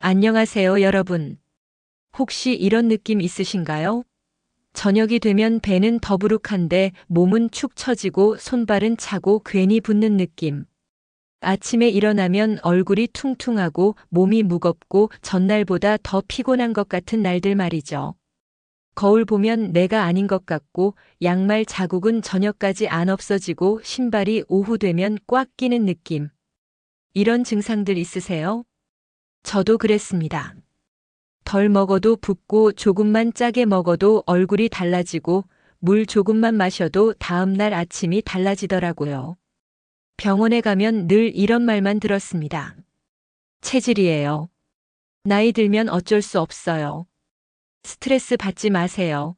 안녕하세요, 여러분. 혹시 이런 느낌 있으신가요? 저녁이 되면 배는 더부룩한데 몸은 축 처지고 손발은 차고 괜히 붓는 느낌. 아침에 일어나면 얼굴이 퉁퉁하고 몸이 무겁고 전날보다 더 피곤한 것 같은 날들 말이죠. 거울 보면 내가 아닌 것 같고 양말 자국은 저녁까지 안 없어지고 신발이 오후 되면 꽉 끼는 느낌. 이런 증상들 있으세요? 저도 그랬습니다. 덜 먹어도 붓고 조금만 짜게 먹어도 얼굴이 달라지고 물 조금만 마셔도 다음날 아침이 달라지더라고요. 병원에 가면 늘 이런 말만 들었습니다. 체질이에요. 나이 들면 어쩔 수 없어요. 스트레스 받지 마세요.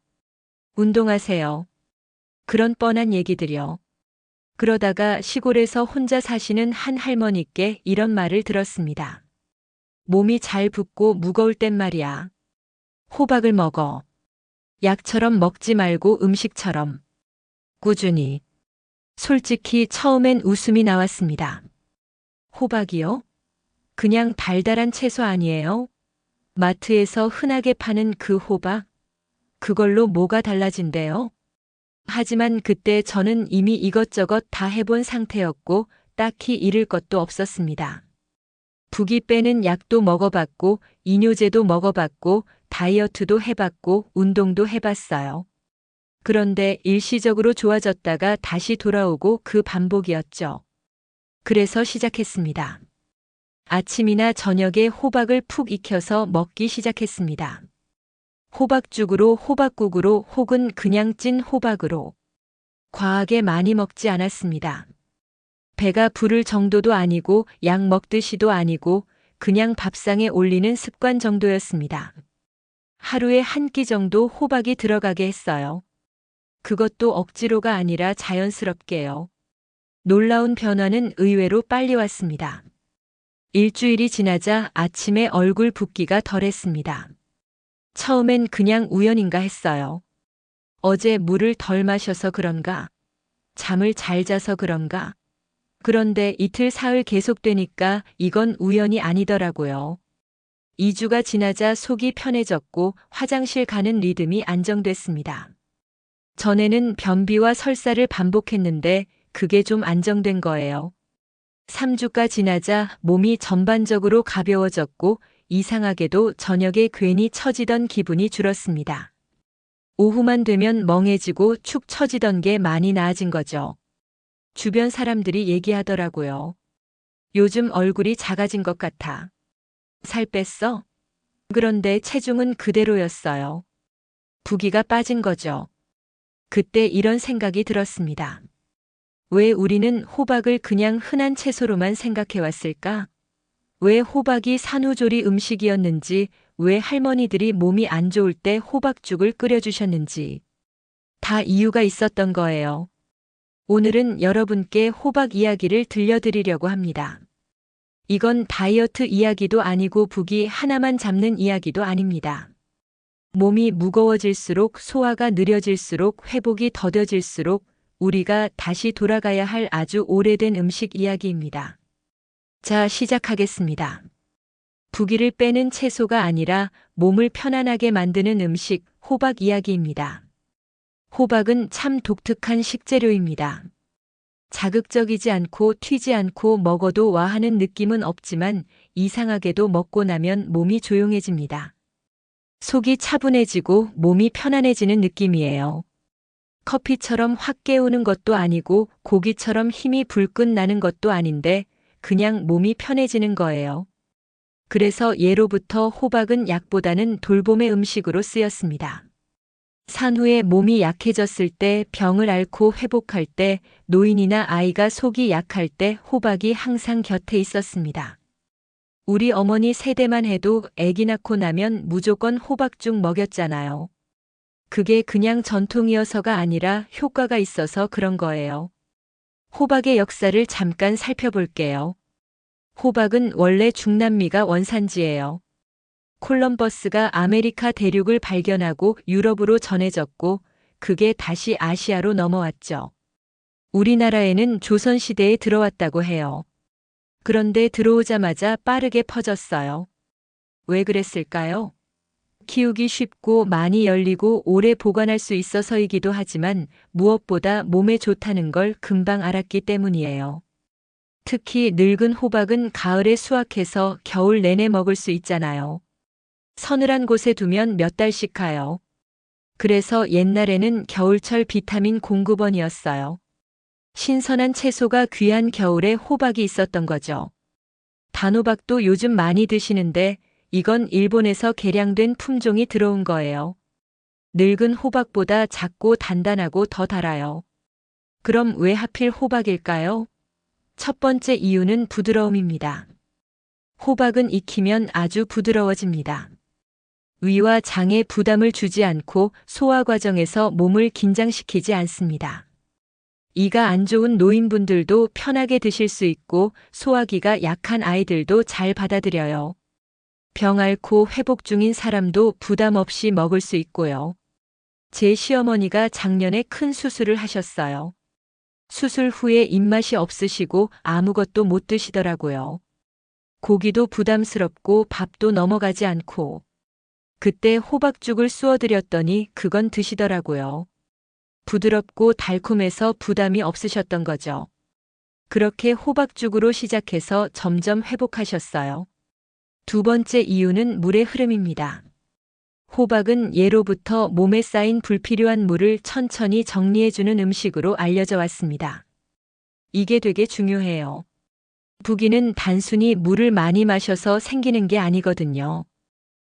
운동하세요. 그런 뻔한 얘기들이요. 그러다가 시골에서 혼자 사시는 한 할머니께 이런 말을 들었습니다. 몸이 잘 붓고 무거울 땐 말이야. 호박을 먹어. 약처럼 먹지 말고 음식처럼. 꾸준히. 솔직히 처음엔 웃음이 나왔습니다. 호박이요? 그냥 달달한 채소 아니에요? 마트에서 흔하게 파는 그 호박? 그걸로 뭐가 달라진대요? 하지만 그때 저는 이미 이것저것 다 해본 상태였고 딱히 잃을 것도 없었습니다. 붓기 빼는 약도 먹어봤고 이뇨제도 먹어봤고 다이어트도 해봤고 운동도 해봤어요. 그런데 일시적으로 좋아졌다가 다시 돌아오고 그 반복이었죠. 그래서 시작했습니다. 아침이나 저녁에 호박을 푹 익혀서 먹기 시작했습니다. 호박죽으로 호박국으로 혹은 그냥 찐 호박으로. 과하게 많이 먹지 않았습니다. 배가 부를 정도도 아니고 약 먹듯이도 아니고 그냥 밥상에 올리는 습관 정도였습니다. 하루에 한 끼 정도 호박이 들어가게 했어요. 그것도 억지로가 아니라 자연스럽게요. 놀라운 변화는 의외로 빨리 왔습니다. 일주일이 지나자 아침에 얼굴 붓기가 덜했습니다. 처음엔 그냥 우연인가 했어요. 어제 물을 덜 마셔서 그런가? 잠을 잘 자서 그런가? 그런데 이틀 사흘 계속되니까 이건 우연이 아니더라고요. 2주가 지나자 속이 편해졌고 화장실 가는 리듬이 안정됐습니다. 전에는 변비와 설사를 반복했는데 그게 좀 안정된 거예요. 3주가 지나자 몸이 전반적으로 가벼워졌고 이상하게도 저녁에 괜히 처지던 기분이 줄었습니다. 오후만 되면 멍해지고 축 처지던 게 많이 나아진 거죠. 주변 사람들이 얘기하더라고요. 요즘 얼굴이 작아진 것 같아. 살 뺐어? 그런데 체중은 그대로였어요. 부기가 빠진 거죠. 그때 이런 생각이 들었습니다. 왜 우리는 호박을 그냥 흔한 채소로만 생각해 왔을까? 왜 호박이 산후조리 음식이었는지, 왜 할머니들이 몸이 안 좋을 때 호박죽을 끓여주셨는지. 다 이유가 있었던 거예요. 오늘은 여러분께 호박 이야기를 들려드리려고 합니다. 이건 다이어트 이야기도 아니고 붓기 하나만 잡는 이야기도 아닙니다. 몸이 무거워질수록 소화가 느려질수록 회복이 더뎌질수록 우리가 다시 돌아가야 할 아주 오래된 음식 이야기입니다. 자, 시작하겠습니다. 붓기를 빼는 채소가 아니라 몸을 편안하게 만드는 음식, 호박 이야기입니다. 호박은 참 독특한 식재료입니다. 자극적이지 않고 튀지 않고 먹어도 와하는 느낌은 없지만 이상하게도 먹고 나면 몸이 조용해집니다. 속이 차분해지고 몸이 편안해지는 느낌이에요. 커피처럼 확 깨우는 것도 아니고 고기처럼 힘이 불끈 나는 것도 아닌데 그냥 몸이 편해지는 거예요. 그래서 예로부터 호박은 약보다는 돌봄의 음식으로 쓰였습니다. 산후에 몸이 약해졌을 때, 병을 앓고 회복할 때, 노인이나 아이가 속이 약할 때 호박이 항상 곁에 있었습니다. 우리 어머니 세대만 해도 아기 낳고 나면 무조건 호박죽 먹였잖아요. 그게 그냥 전통이어서가 아니라 효과가 있어서 그런 거예요. 호박의 역사를 잠깐 살펴볼게요. 호박은 원래 중남미가 원산지예요. 콜럼버스가 아메리카 대륙을 발견하고 유럽으로 전해졌고 그게 다시 아시아로 넘어왔죠. 우리나라에는 조선시대에 들어왔다고 해요. 그런데 들어오자마자 빠르게 퍼졌어요. 왜 그랬을까요? 키우기 쉽고 많이 열리고 오래 보관할 수 있어서이기도 하지만 무엇보다 몸에 좋다는 걸 금방 알았기 때문이에요. 특히 늙은 호박은 가을에 수확해서 겨울 내내 먹을 수 있잖아요. 서늘한 곳에 두면 몇 달씩 가요. 그래서 옛날에는 겨울철 비타민 공급원이었어요. 신선한 채소가 귀한 겨울에 호박이 있었던 거죠. 단호박도 요즘 많이 드시는데 이건 일본에서 개량된 품종이 들어온 거예요. 늙은 호박보다 작고 단단하고 더 달아요. 그럼 왜 하필 호박일까요? 첫 번째 이유는 부드러움입니다. 호박은 익히면 아주 부드러워집니다. 위와 장에 부담을 주지 않고 소화 과정에서 몸을 긴장시키지 않습니다. 이가 안 좋은 노인분들도 편하게 드실 수 있고 소화기가 약한 아이들도 잘 받아들여요. 병 앓고 회복 중인 사람도 부담 없이 먹을 수 있고요. 제 시어머니가 작년에 큰 수술을 하셨어요. 수술 후에 입맛이 없으시고 아무것도 못 드시더라고요. 고기도 부담스럽고 밥도 넘어가지 않고. 그때 호박죽을 쑤어드렸더니 그건 드시더라고요. 부드럽고 달콤해서 부담이 없으셨던 거죠. 그렇게 호박죽으로 시작해서 점점 회복하셨어요. 두 번째 이유는 물의 흐름입니다. 호박은 예로부터 몸에 쌓인 불필요한 물을 천천히 정리해주는 음식으로 알려져 왔습니다. 이게 되게 중요해요. 부기는 단순히 물을 많이 마셔서 생기는 게 아니거든요.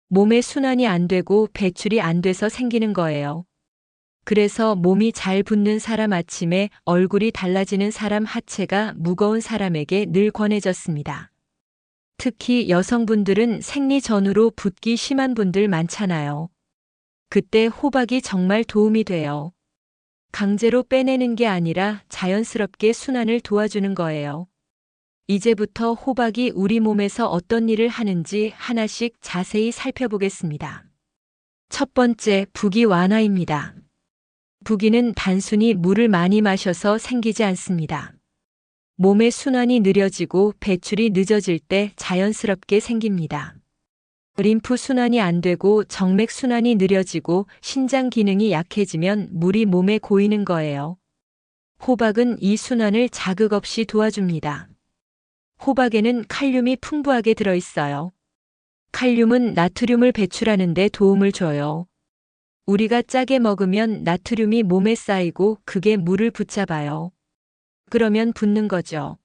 몸의 순환이 안 되고 배출이 안 돼서 생기는 거예요. 그래서 몸이 잘 붓는 사람 아침에 얼굴이 달라지는 사람 하체가 무거운 사람에게 늘 권해졌습니다. 특히 여성분들은 생리 전후로 붓기 심한 분들 많잖아요. 그때 호박이 정말 도움이 돼요. 강제로 빼내는 게 아니라 자연스럽게 순환을 도와주는 거예요. 이제부터 호박이 우리 몸에서 어떤 일을 하는지 하나씩 자세히 살펴보겠습니다. 첫 번째, 부기 완화입니다. 부기는 단순히 물을 많이 마셔서 생기지 않습니다. 몸의 순환이 느려지고 배출이 늦어질 때 자연스럽게 생깁니다. 림프 순환이 안 되고 정맥 순환이 느려지고 신장 기능이 약해지면 물이 몸에 고이는 거예요. 호박은 이 순환을 자극 없이 도와줍니다. 호박에는 칼륨이 풍부하게 들어있어요. 칼륨은 나트륨을 배출하는 데 도움을 줘요. 우리가 짜게 먹으면 나트륨이 몸에 쌓이고 그게 물을 붙잡아요. 그러면 붓는 거죠.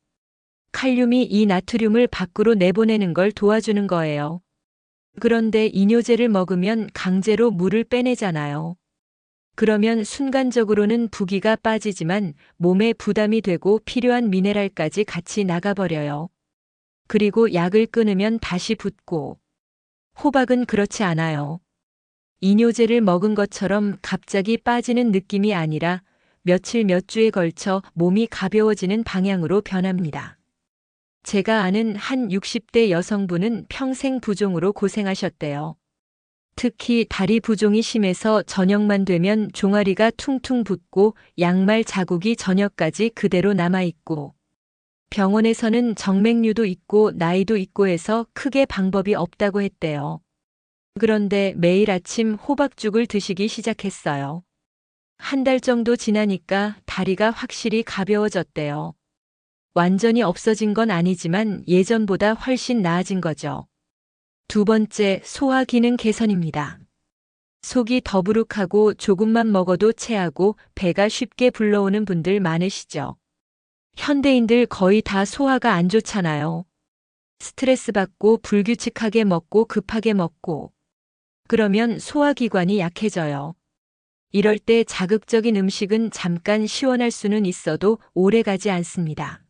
칼륨이 이 나트륨을 밖으로 내보내는 걸 도와주는 거예요. 그런데 이뇨제를 먹으면 강제로 물을 빼내잖아요. 그러면 순간적으로는 부기가 빠지지만 몸에 부담이 되고 필요한 미네랄까지 같이 나가버려요. 그리고 약을 끊으면 다시 붓고. 호박은 그렇지 않아요. 이뇨제를 먹은 것처럼 갑자기 빠지는 느낌이 아니라 며칠 몇 주에 걸쳐 몸이 가벼워지는 방향으로 변합니다. 제가 아는 한 60대 여성분은 평생 부종으로 고생하셨대요. 특히 다리 부종이 심해서 저녁만 되면 종아리가 퉁퉁 붓고 양말 자국이 저녁까지 그대로 남아있고 병원에서는 정맥류도 있고 나이도 있고 해서 크게 방법이 없다고 했대요. 그런데 매일 아침 호박죽을 드시기 시작했어요. 한 달 정도 지나니까 다리가 확실히 가벼워졌대요. 완전히 없어진 건 아니지만 예전보다 훨씬 나아진 거죠. 두 번째, 소화 기능 개선입니다. 속이 더부룩하고 조금만 먹어도 체하고 배가 쉽게 불러오는 분들 많으시죠. 현대인들 거의 다 소화가 안 좋잖아요. 스트레스 받고 불규칙하게 먹고 급하게 먹고. 그러면 소화기관이 약해져요. 이럴 때 자극적인 음식은 잠깐 시원할 수는 있어도 오래 가지 않습니다.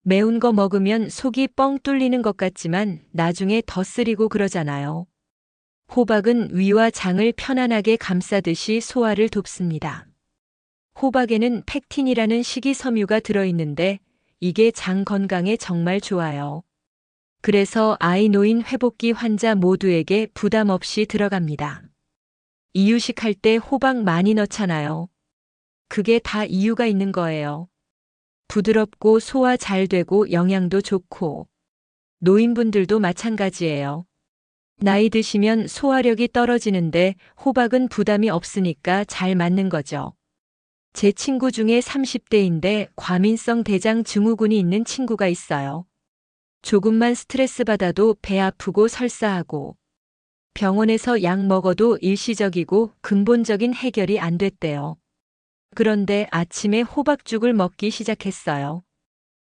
매운 거 먹으면 속이 뻥 뚫리는 것 같지만 나중에 더 쓰리고 그러잖아요. 호박은 위와 장을 편안하게 감싸듯이 소화를 돕습니다. 호박에는 팩틴이라는 식이섬유가 들어있는데 이게 장 건강에 정말 좋아요. 그래서 아이 노인 회복기 환자 모두에게 부담 없이 들어갑니다. 이유식 할 때 호박 많이 넣잖아요. 그게 다 이유가 있는 거예요. 부드럽고 소화 잘 되고 영양도 좋고. 노인분들도 마찬가지예요. 나이 드시면 소화력이 떨어지는데 호박은 부담이 없으니까 잘 맞는 거죠. 제 친구 중에 30대인데 과민성 대장 증후군이 있는 친구가 있어요. 조금만 스트레스 받아도 배 아프고 설사하고 병원에서 약 먹어도 일시적이고 근본적인 해결이 안 됐대요. 그런데 아침에 호박죽을 먹기 시작했어요.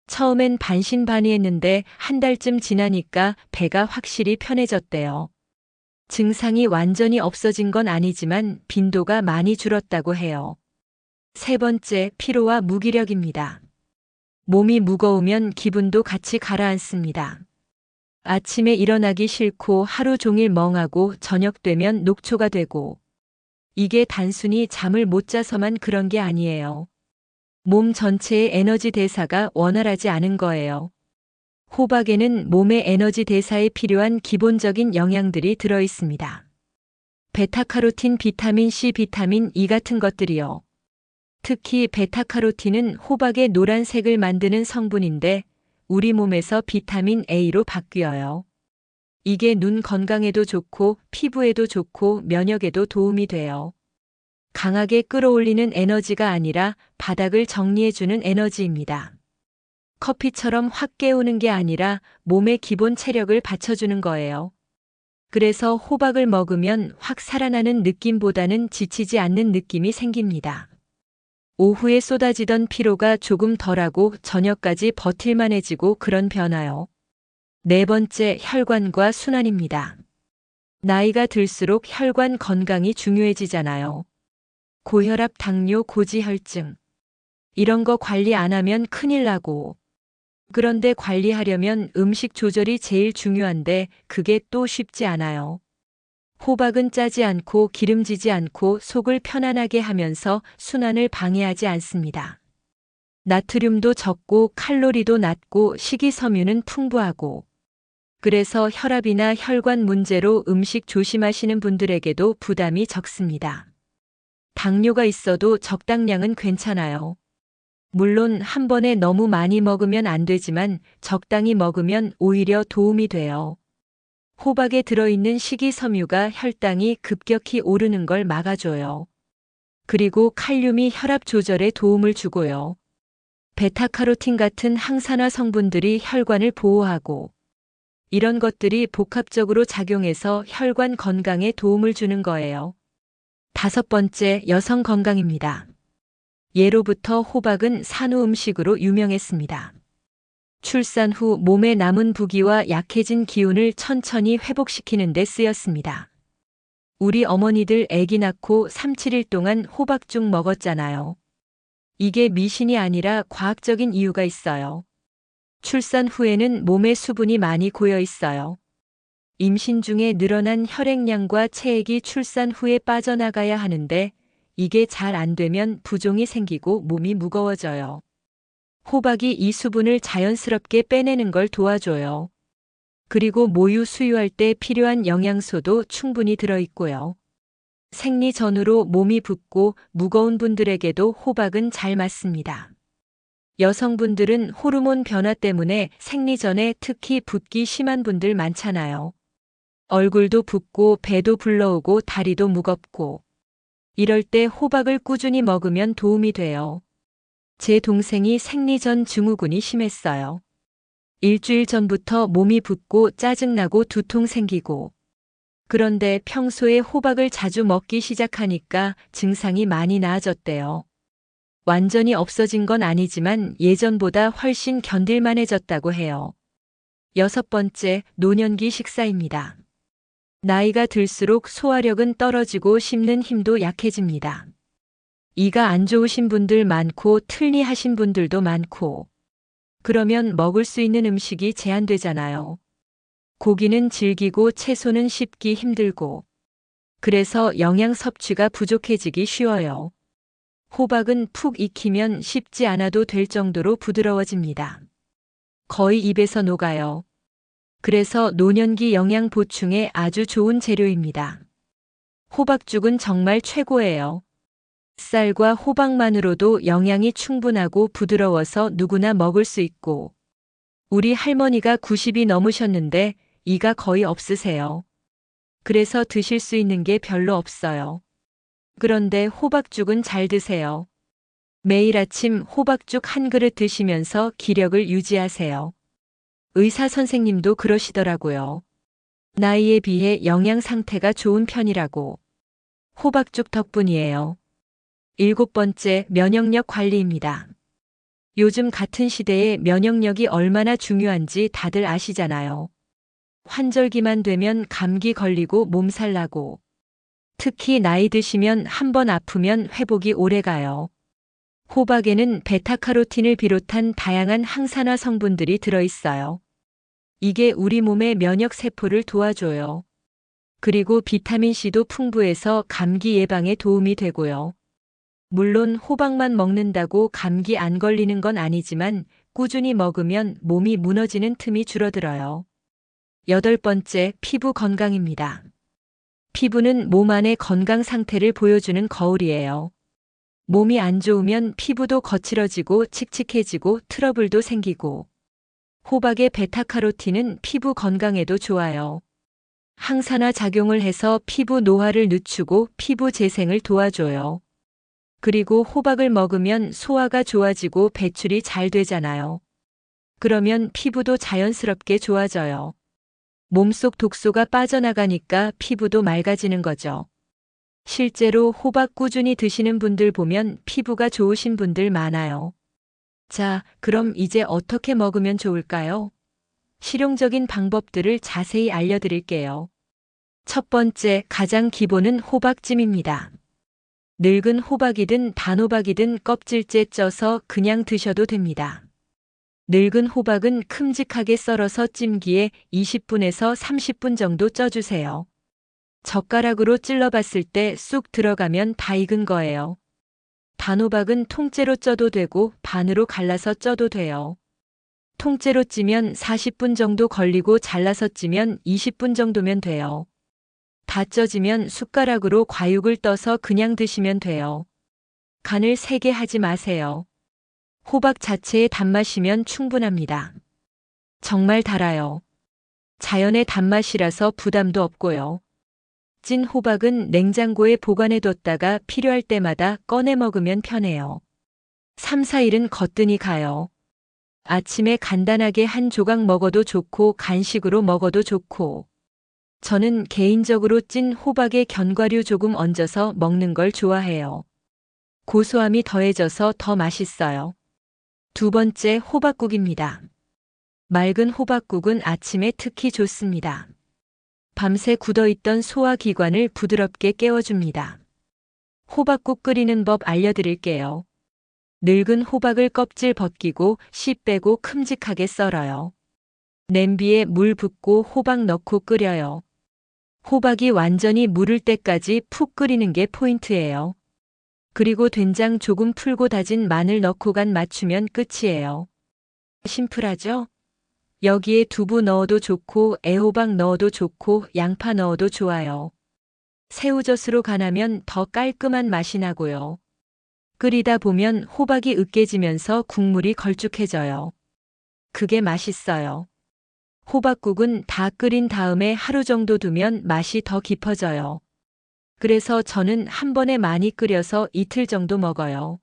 처음엔 반신반의했는데 한 달쯤 지나니까 배가 확실히 편해졌대요. 증상이 완전히 없어진 건 아니지만 빈도가 많이 줄었다고 해요. 세 번째, 피로와 무기력입니다. 몸이 무거우면 기분도 같이 가라앉습니다. 아침에 일어나기 싫고 하루 종일 멍하고 저녁 되면 녹초가 되고, 이게 단순히 잠을 못 자서만 그런 게 아니에요. 몸 전체의 에너지 대사가 원활하지 않은 거예요. 호박에는 몸의 에너지 대사에 필요한 기본적인 영양들이 들어 있습니다. 베타카로틴, 비타민 C, 비타민 E 같은 것들이요. 특히 베타카로틴은 호박의 노란색을 만드는 성분인데 우리 몸에서 비타민 A로 바뀌어요. 이게 눈 건강에도 좋고 피부에도 좋고 면역에도 도움이 돼요. 강하게 끌어올리는 에너지가 아니라 바닥을 정리해주는 에너지입니다. 커피처럼 확 깨우는 게 아니라 몸의 기본 체력을 받쳐주는 거예요. 그래서 호박을 먹으면 확 살아나는 느낌보다는 지치지 않는 느낌이 생깁니다. 오후에 쏟아지던 피로가 조금 덜하고 저녁까지 버틸만해지고 그런 변화요. 네 번째, 혈관과 순환입니다. 나이가 들수록 혈관 건강이 중요해지잖아요. 고혈압, 당뇨, 고지혈증. 이런 거 관리 안 하면 큰일 나고. 그런데 관리하려면 음식 조절이 제일 중요한데 그게 또 쉽지 않아요. 호박은 짜지 않고 기름지지 않고 속을 편안하게 하면서 순환을 방해하지 않습니다. 나트륨도 적고 칼로리도 낮고 식이섬유는 풍부하고. 그래서 혈압이나 혈관 문제로 음식 조심하시는 분들에게도 부담이 적습니다. 당뇨가 있어도 적당량은 괜찮아요. 물론 한 번에 너무 많이 먹으면 안 되지만 적당히 먹으면 오히려 도움이 돼요. 호박에 들어있는 식이섬유가 혈당이 급격히 오르는 걸 막아줘요. 그리고 칼륨이 혈압 조절에 도움을 주고요. 베타카로틴 같은 항산화 성분들이 혈관을 보호하고 이런 것들이 복합적으로 작용해서 혈관 건강에 도움을 주는 거예요. 다섯 번째, 여성 건강입니다. 예로부터 호박은 산후 음식으로 유명했습니다. 출산 후 몸에 남은 부기와 약해진 기운을 천천히 회복시키는 데 쓰였습니다. 우리 어머니들 아기 낳고 3, 7일 동안 호박죽 먹었잖아요. 이게 미신이 아니라 과학적인 이유가 있어요. 출산 후에는 몸에 수분이 많이 고여 있어요. 임신 중에 늘어난 혈액량과 체액이 출산 후에 빠져나가야 하는데 이게 잘 안 되면 부종이 생기고 몸이 무거워져요. 호박이 이 수분을 자연스럽게 빼내는 걸 도와줘요. 그리고 모유 수유할 때 필요한 영양소도 충분히 들어있고요. 생리 전후로 몸이 붓고 무거운 분들에게도 호박은 잘 맞습니다. 여성분들은 호르몬 변화 때문에 생리 전에 특히 붓기 심한 분들 많잖아요. 얼굴도 붓고 배도 불러오고 다리도 무겁고. 이럴 때 호박을 꾸준히 먹으면 도움이 돼요. 제 동생이 생리 전 증후군이 심했어요. 일주일 전부터 몸이 붓고 짜증나고 두통 생기고. 그런데 평소에 호박을 자주 먹기 시작하니까 증상이 많이 나아졌대요. 완전히 없어진 건 아니지만 예전보다 훨씬 견딜만해졌다고 해요. 여섯 번째, 노년기 식사입니다. 나이가 들수록 소화력은 떨어지고 씹는 힘도 약해집니다. 이가 안 좋으신 분들 많고 틀니하신 분들도 많고. 그러면 먹을 수 있는 음식이 제한되잖아요. 고기는 질기고 채소는 씹기 힘들고. 그래서 영양 섭취가 부족해지기 쉬워요. 호박은 푹 익히면 씹지 않아도 될 정도로 부드러워집니다. 거의 입에서 녹아요. 그래서 노년기 영양 보충에 아주 좋은 재료입니다. 호박죽은 정말 최고예요. 쌀과 호박만으로도 영양이 충분하고 부드러워서 누구나 먹을 수 있고. 우리 할머니가 90이 넘으셨는데 이가 거의 없으세요. 그래서 드실 수 있는 게 별로 없어요. 그런데 호박죽은 잘 드세요. 매일 아침 호박죽 한 그릇 드시면서 기력을 유지하세요. 의사 선생님도 그러시더라고요. 나이에 비해 영양 상태가 좋은 편이라고. 호박죽 덕분이에요. 7번째, 면역력 관리입니다. 요즘 같은 시대에 면역력이 얼마나 중요한지 다들 아시잖아요. 환절기만 되면 감기 걸리고 몸살 나고, 특히 나이 드시면 한 번 아프면 회복이 오래 가요. 호박에는 베타카로틴을 비롯한 다양한 항산화 성분들이 들어있어요. 이게 우리 몸의 면역 세포를 도와줘요. 그리고 비타민C도 풍부해서 감기 예방에 도움이 되고요. 물론 호박만 먹는다고 감기 안 걸리는 건 아니지만 꾸준히 먹으면 몸이 무너지는 틈이 줄어들어요. 8번째, 피부 건강입니다. 피부는 몸 안의 건강 상태를 보여주는 거울이에요. 몸이 안 좋으면 피부도 거칠어지고 칙칙해지고 트러블도 생기고. 호박의 베타카로틴은 피부 건강에도 좋아요. 항산화 작용을 해서 피부 노화를 늦추고 피부 재생을 도와줘요. 그리고 호박을 먹으면 소화가 좋아지고 배출이 잘 되잖아요. 그러면 피부도 자연스럽게 좋아져요. 몸속 독소가 빠져나가니까 피부도 맑아지는 거죠. 실제로 호박 꾸준히 드시는 분들 보면 피부가 좋으신 분들 많아요. 자, 그럼 이제 어떻게 먹으면 좋을까요? 실용적인 방법들을 자세히 알려드릴게요. 첫 번째, 가장 기본은 호박찜입니다. 늙은 호박이든 단호박이든 껍질째 쪄서 그냥 드셔도 됩니다. 늙은 호박은 큼직하게 썰어서 찜기에 20분에서 30분 정도 쪄주세요. 젓가락으로 찔러봤을 때 쑥 들어가면 다 익은 거예요. 단호박은 통째로 쪄도 되고 반으로 갈라서 쪄도 돼요. 통째로 찌면 40분 정도 걸리고 잘라서 찌면 20분 정도면 돼요. 다 쪄지면 숟가락으로 과육을 떠서 그냥 드시면 돼요. 간을 세게 하지 마세요. 호박 자체의 단맛이면 충분합니다. 정말 달아요. 자연의 단맛이라서 부담도 없고요. 찐 호박은 냉장고에 보관해뒀다가 필요할 때마다 꺼내 먹으면 편해요. 3, 4일은 거뜬히 가요. 아침에 간단하게 한 조각 먹어도 좋고 간식으로 먹어도 좋고. 저는 개인적으로 찐 호박에 견과류 조금 얹어서 먹는 걸 좋아해요. 고소함이 더해져서 더 맛있어요. 두 번째, 호박국입니다. 맑은 호박국은 아침에 특히 좋습니다. 밤새 굳어있던 소화기관을 부드럽게 깨워줍니다. 호박국 끓이는 법 알려드릴게요. 늙은 호박을 껍질 벗기고 씨 빼고 큼직하게 썰어요. 냄비에 물 붓고 호박 넣고 끓여요. 호박이 완전히 무를 때까지 푹 끓이는 게 포인트예요. 그리고 된장 조금 풀고 다진 마늘 넣고 간 맞추면 끝이에요. 심플하죠? 여기에 두부 넣어도 좋고 애호박 넣어도 좋고 양파 넣어도 좋아요. 새우젓으로 간하면 더 깔끔한 맛이 나고요. 끓이다 보면 호박이 으깨지면서 국물이 걸쭉해져요. 그게 맛있어요. 호박국은 다 끓인 다음에 하루 정도 두면 맛이 더 깊어져요. 그래서 저는 한 번에 많이 끓여서 이틀 정도 먹어요.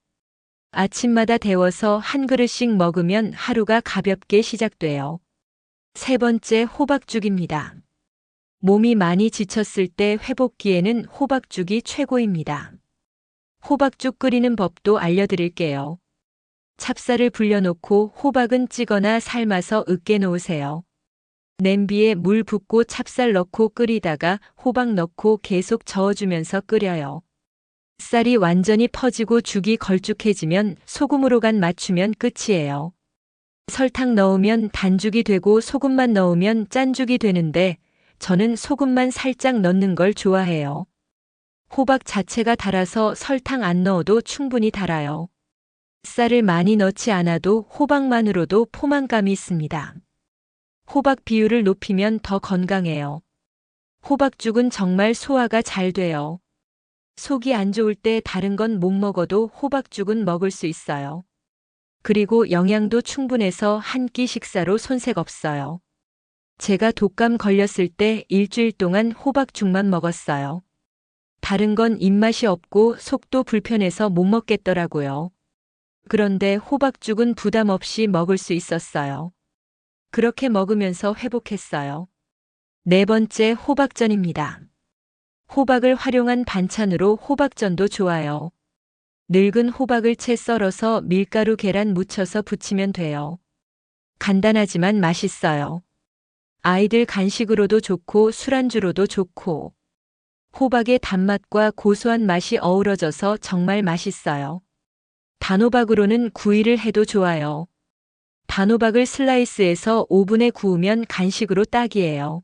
아침마다 데워서 한 그릇씩 먹으면 하루가 가볍게 시작돼요. 세 번째, 호박죽입니다. 몸이 많이 지쳤을 때 회복기에는 호박죽이 최고입니다. 호박죽 끓이는 법도 알려드릴게요. 찹쌀을 불려놓고 호박은 찌거나 삶아서 으깨 놓으세요. 냄비에 물 붓고 찹쌀 넣고 끓이다가 호박 넣고 계속 저어주면서 끓여요. 쌀이 완전히 퍼지고 죽이 걸쭉해지면 소금으로 간 맞추면 끝이에요. 설탕 넣으면 단죽이 되고 소금만 넣으면 짠죽이 되는데 저는 소금만 살짝 넣는 걸 좋아해요. 호박 자체가 달아서 설탕 안 넣어도 충분히 달아요. 쌀을 많이 넣지 않아도 호박만으로도 포만감이 있습니다. 호박 비율을 높이면 더 건강해요. 호박죽은 정말 소화가 잘 돼요. 속이 안 좋을 때 다른 건 못 먹어도 호박죽은 먹을 수 있어요. 그리고 영양도 충분해서 한 끼 식사로 손색 없어요. 제가 독감 걸렸을 때 일주일 동안 호박죽만 먹었어요. 다른 건 입맛이 없고 속도 불편해서 못 먹겠더라고요. 그런데 호박죽은 부담 없이 먹을 수 있었어요. 그렇게 먹으면서 회복했어요. 네 번째, 호박전입니다. 호박을 활용한 반찬으로 호박전도 좋아요. 늙은 호박을 채 썰어서 밀가루 계란 묻혀서 부치면 돼요. 간단하지만 맛있어요. 아이들 간식으로도 좋고 술안주로도 좋고, 호박의 단맛과 고소한 맛이 어우러져서 정말 맛있어요. 단호박으로는 구이를 해도 좋아요. 단호박을 슬라이스해서 오븐에 구우면 간식으로 딱이에요.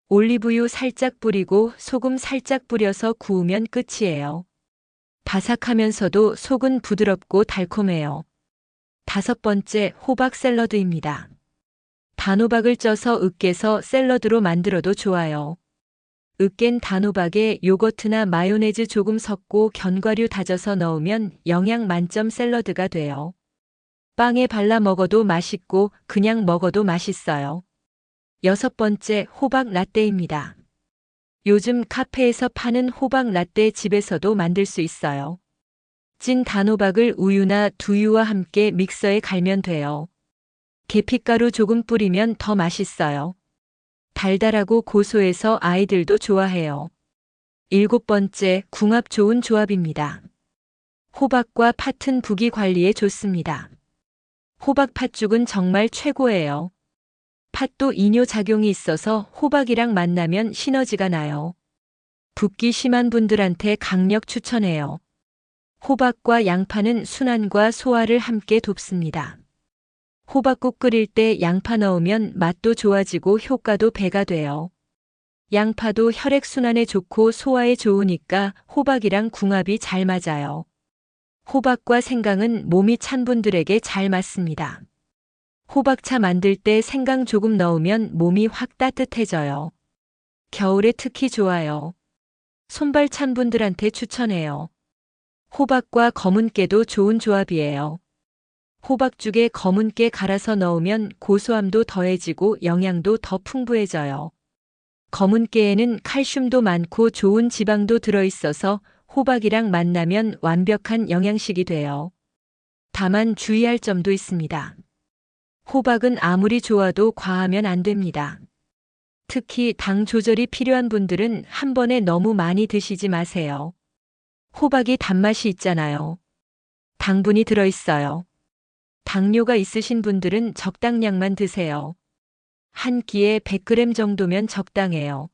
올리브유 살짝 뿌리고 소금 살짝 뿌려서 구우면 끝이에요. 바삭하면서도 속은 부드럽고 달콤해요. 다섯 번째, 호박 샐러드입니다. 단호박을 쪄서 으깨서 샐러드로 만들어도 좋아요. 으깬 단호박에 요거트나 마요네즈 조금 섞고 견과류 다져서 넣으면 영양 만점 샐러드가 돼요. 빵에 발라 먹어도 맛있고 그냥 먹어도 맛있어요. 여섯 번째, 호박 라떼입니다. 요즘 카페에서 파는 호박 라떼 집에서도 만들 수 있어요. 찐 단호박을 우유나 두유와 함께 믹서에 갈면 돼요. 계피가루 조금 뿌리면 더 맛있어요. 달달하고 고소해서 아이들도 좋아해요. 일곱 번째, 궁합 좋은 조합입니다. 호박과 팥은 부기 관리에 좋습니다. 호박 팥죽은 정말 최고예요. 팥도 이뇨작용이 있어서 호박이랑 만나면 시너지가 나요. 붓기 심한 분들한테 강력 추천해요. 호박과 양파는 순환과 소화를 함께 돕습니다. 호박국 끓일 때 양파 넣으면 맛도 좋아지고 효과도 배가 돼요. 양파도 혈액순환에 좋고 소화에 좋으니까 호박이랑 궁합이 잘 맞아요. 호박과 생강은 몸이 찬 분들에게 잘 맞습니다. 호박차 만들 때 생강 조금 넣으면 몸이 확 따뜻해져요. 겨울에 특히 좋아요. 손발 찬 분들한테 추천해요. 호박과 검은 깨도 좋은 조합이에요. 호박죽에 검은 깨 갈아서 넣으면 고소함도 더해지고 영양도 더 풍부해져요. 검은 깨에는 칼슘도 많고 좋은 지방도 들어있어서 호박이랑 만나면 완벽한 영양식이 돼요. 다만 주의할 점도 있습니다. 호박은 아무리 좋아도 과하면 안 됩니다. 특히 당 조절이 필요한 분들은 한 번에 너무 많이 드시지 마세요. 호박이 단맛이 있잖아요. 당분이 들어있어요. 당뇨가 있으신 분들은 적당량만 드세요. 한 끼에 100g 정도면 적당해요.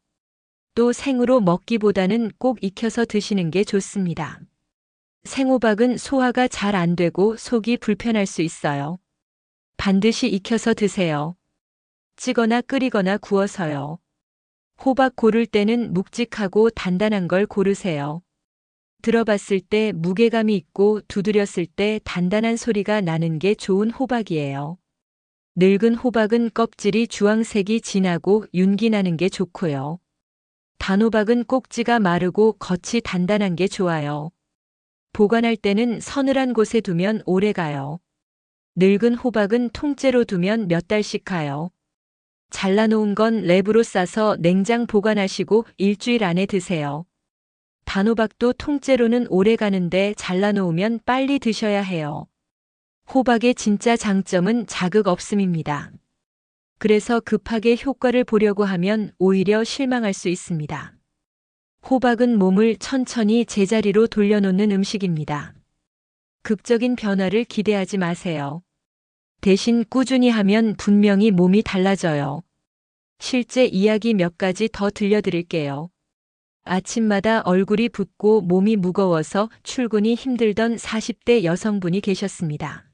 또 생으로 먹기보다는 꼭 익혀서 드시는 게 좋습니다. 생호박은 소화가 잘 안 되고 속이 불편할 수 있어요. 반드시 익혀서 드세요. 찌거나 끓이거나 구워서요. 호박 고를 때는 묵직하고 단단한 걸 고르세요. 들어봤을 때 무게감이 있고 두드렸을 때 단단한 소리가 나는 게 좋은 호박이에요. 늙은 호박은 껍질이 주황색이 진하고 윤기 나는 게 좋고요. 단호박은 꼭지가 마르고 겉이 단단한 게 좋아요. 보관할 때는 서늘한 곳에 두면 오래 가요. 늙은 호박은 통째로 두면 몇 달씩 가요. 잘라놓은 건 랩으로 싸서 냉장 보관하시고 일주일 안에 드세요. 단호박도 통째로는 오래 가는데 잘라놓으면 빨리 드셔야 해요. 호박의 진짜 장점은 자극 없음입니다. 그래서 급하게 효과를 보려고 하면 오히려 실망할 수 있습니다. 호박은 몸을 천천히 제자리로 돌려놓는 음식입니다. 극적인 변화를 기대하지 마세요. 대신 꾸준히 하면 분명히 몸이 달라져요. 실제 이야기 몇 가지 더 들려드릴게요. 아침마다 얼굴이 붓고 몸이 무거워서 출근이 힘들던 40대 여성분이 계셨습니다.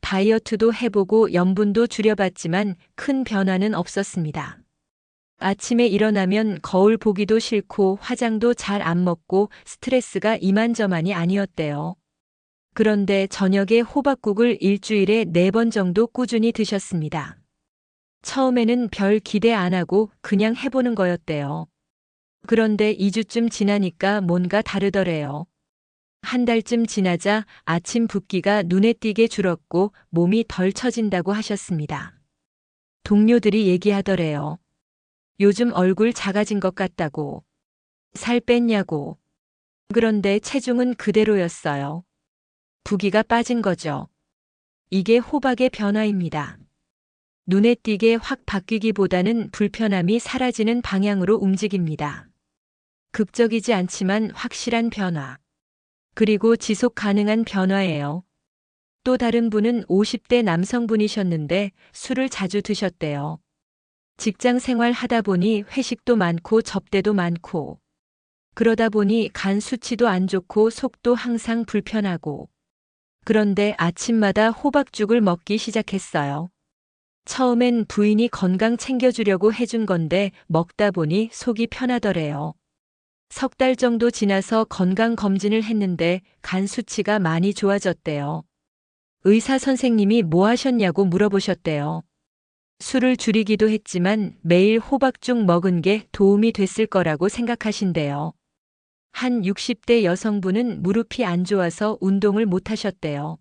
다이어트도 해보고 염분도 줄여봤지만 큰 변화는 없었습니다. 아침에 일어나면 거울 보기도 싫고 화장도 잘 안 먹고 스트레스가 이만저만이 아니었대요. 그런데 저녁에 호박국을 일주일에 4번 정도 꾸준히 드셨습니다. 처음에는 별 기대 안 하고 그냥 해보는 거였대요. 그런데 2주쯤 지나니까 뭔가 다르더래요. 한 달쯤 지나자 아침 붓기가 눈에 띄게 줄었고 몸이 덜 처진다고 하셨습니다. 동료들이 얘기하더래요. 요즘 얼굴 작아진 것 같다고. 살 뺐냐고. 그런데 체중은 그대로였어요. 부기가 빠진 거죠. 이게 호박의 변화입니다. 눈에 띄게 확 바뀌기보다는 불편함이 사라지는 방향으로 움직입니다. 극적이지 않지만 확실한 변화. 그리고 지속 가능한 변화예요. 또 다른 분은 50대 남성분이셨는데 술을 자주 드셨대요. 직장 생활 하다 보니 회식도 많고 접대도 많고 그러다 보니 간 수치도 안 좋고 속도 항상 불편하고 그런데 아침마다 호박죽을 먹기 시작했어요. 처음엔 부인이 건강 챙겨주려고 해준 건데 먹다 보니 속이 편하더래요. 석 달 정도 지나서 건강 검진을 했는데 간 수치가 많이 좋아졌대요. 의사 선생님이 뭐 하셨냐고 물어보셨대요. 술을 줄이기도 했지만 매일 호박죽 먹은 게 도움이 됐을 거라고 생각하신대요. 한 60대 여성분은 무릎이 안 좋아서 운동을 못 하셨대요.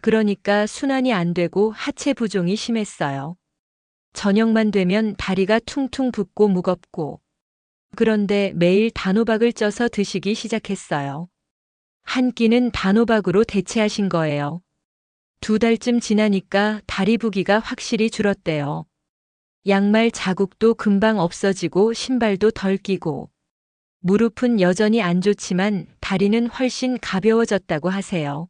그러니까 순환이 안 되고 하체 부종이 심했어요. 저녁만 되면 다리가 퉁퉁 붓고 무겁고 그런데 매일 단호박을 쪄서 드시기 시작했어요. 한 끼는 단호박으로 대체하신 거예요. 2달쯤 지나니까 다리 부기가 확실히 줄었대요. 양말 자국도 금방 없어지고 신발도 덜 끼고 무릎은 여전히 안 좋지만 다리는 훨씬 가벼워졌다고 하세요.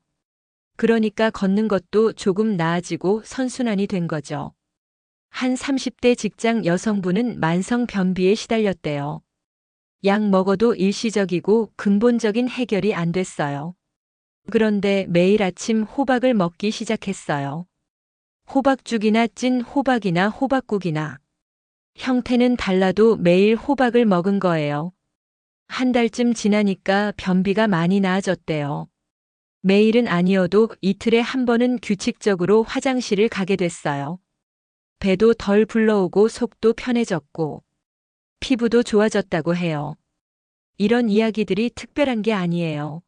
그러니까 걷는 것도 조금 나아지고 선순환이 된 거죠. 한 30대 직장 여성분은 만성 변비에 시달렸대요. 약 먹어도 일시적이고 근본적인 해결이 안 됐어요. 그런데 매일 아침 호박을 먹기 시작했어요. 호박죽이나 찐 호박이나 호박국이나 형태는 달라도 매일 호박을 먹은 거예요. 한 달쯤 지나니까 변비가 많이 나아졌대요. 매일은 아니어도 이틀에 한 번은 규칙적으로 화장실을 가게 됐어요. 배도 덜 불러오고 속도 편해졌고 피부도 좋아졌다고 해요. 이런 이야기들이 특별한 게 아니에요.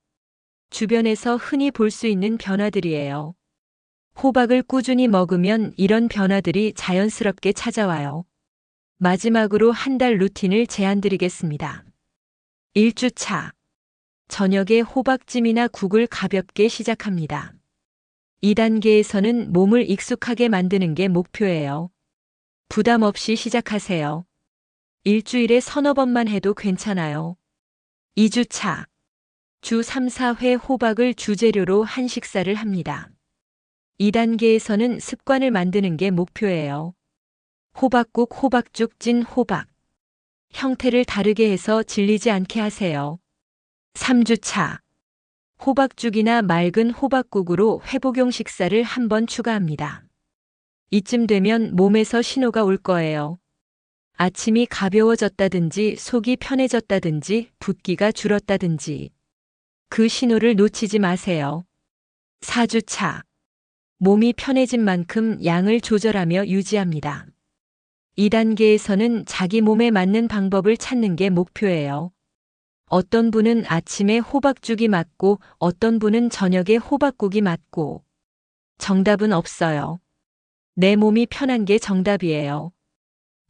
주변에서 흔히 볼 수 있는 변화들이에요. 호박을 꾸준히 먹으면 이런 변화들이 자연스럽게 찾아와요. 마지막으로 한 달 루틴을 제안드리겠습니다. 1주차. 저녁에 호박찜이나 국을 가볍게 시작합니다. 2단계에서는 몸을 익숙하게 만드는 게 목표예요. 부담 없이 시작하세요. 일주일에 서너 번만 해도 괜찮아요. 2주차. 주 3, 4회 호박을 주재료로 한 식사를 합니다. 2단계에서는 습관을 만드는 게 목표예요. 호박국, 호박죽, 찐 호박. 형태를 다르게 해서 질리지 않게 하세요. 3주차. 호박죽이나 맑은 호박국으로 회복용 식사를 한 번 추가합니다. 이쯤 되면 몸에서 신호가 올 거예요. 아침이 가벼워졌다든지 속이 편해졌다든지 붓기가 줄었다든지 그 신호를 놓치지 마세요. 4주차. 몸이 편해진 만큼 양을 조절하며 유지합니다. 2단계에서는 자기 몸에 맞는 방법을 찾는 게 목표예요. 어떤 분은 아침에 호박죽이 맞고 어떤 분은 저녁에 호박국이 맞고 정답은 없어요. 내 몸이 편한 게 정답이에요.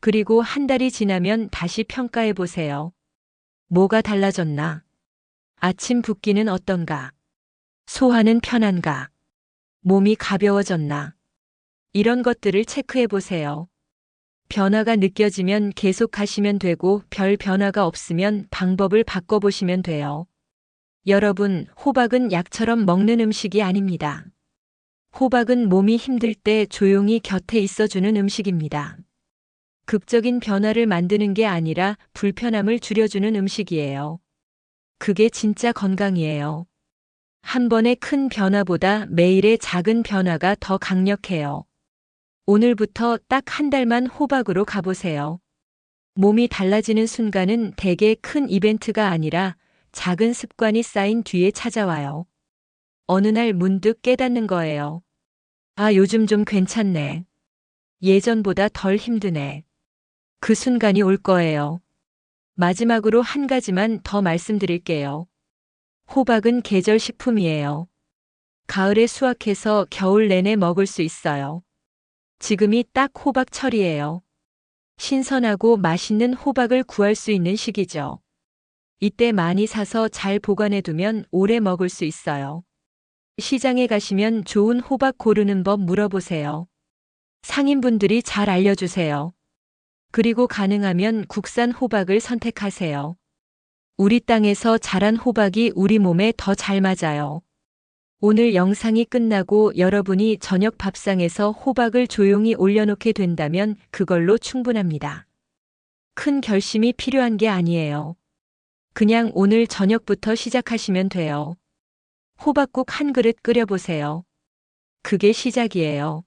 그리고 한 달이 지나면 다시 평가해 보세요. 뭐가 달라졌나? 아침 붓기는 어떤가? 소화는 편한가? 몸이 가벼워졌나? 이런 것들을 체크해 보세요. 변화가 느껴지면 계속하시면 되고 별 변화가 없으면 방법을 바꿔보시면 돼요. 여러분, 호박은 약처럼 먹는 음식이 아닙니다. 호박은 몸이 힘들 때 조용히 곁에 있어주는 음식입니다. 극적인 변화를 만드는 게 아니라 불편함을 줄여주는 음식이에요. 그게 진짜 건강이에요. 한 번의 큰 변화보다 매일의 작은 변화가 더 강력해요. 오늘부터 딱 한 달만 호박으로 가보세요. 몸이 달라지는 순간은 대개 큰 이벤트가 아니라 작은 습관이 쌓인 뒤에 찾아와요. 어느 날 문득 깨닫는 거예요. 아, 요즘 좀 괜찮네. 예전보다 덜 힘드네. 그 순간이 올 거예요. 마지막으로 한 가지만 더 말씀드릴게요. 호박은 계절 식품이에요. 가을에 수확해서 겨울 내내 먹을 수 있어요. 지금이 딱 호박철이에요. 신선하고 맛있는 호박을 구할 수 있는 시기죠. 이때 많이 사서 잘 보관해 두면 오래 먹을 수 있어요. 시장에 가시면 좋은 호박 고르는 법 물어보세요. 상인분들이 잘 알려주세요. 그리고 가능하면 국산 호박을 선택하세요. 우리 땅에서 자란 호박이 우리 몸에 더 잘 맞아요. 오늘 영상이 끝나고 여러분이 저녁 밥상에서 호박을 조용히 올려놓게 된다면 그걸로 충분합니다. 큰 결심이 필요한 게 아니에요. 그냥 오늘 저녁부터 시작하시면 돼요. 호박국 한 그릇 끓여보세요. 그게 시작이에요.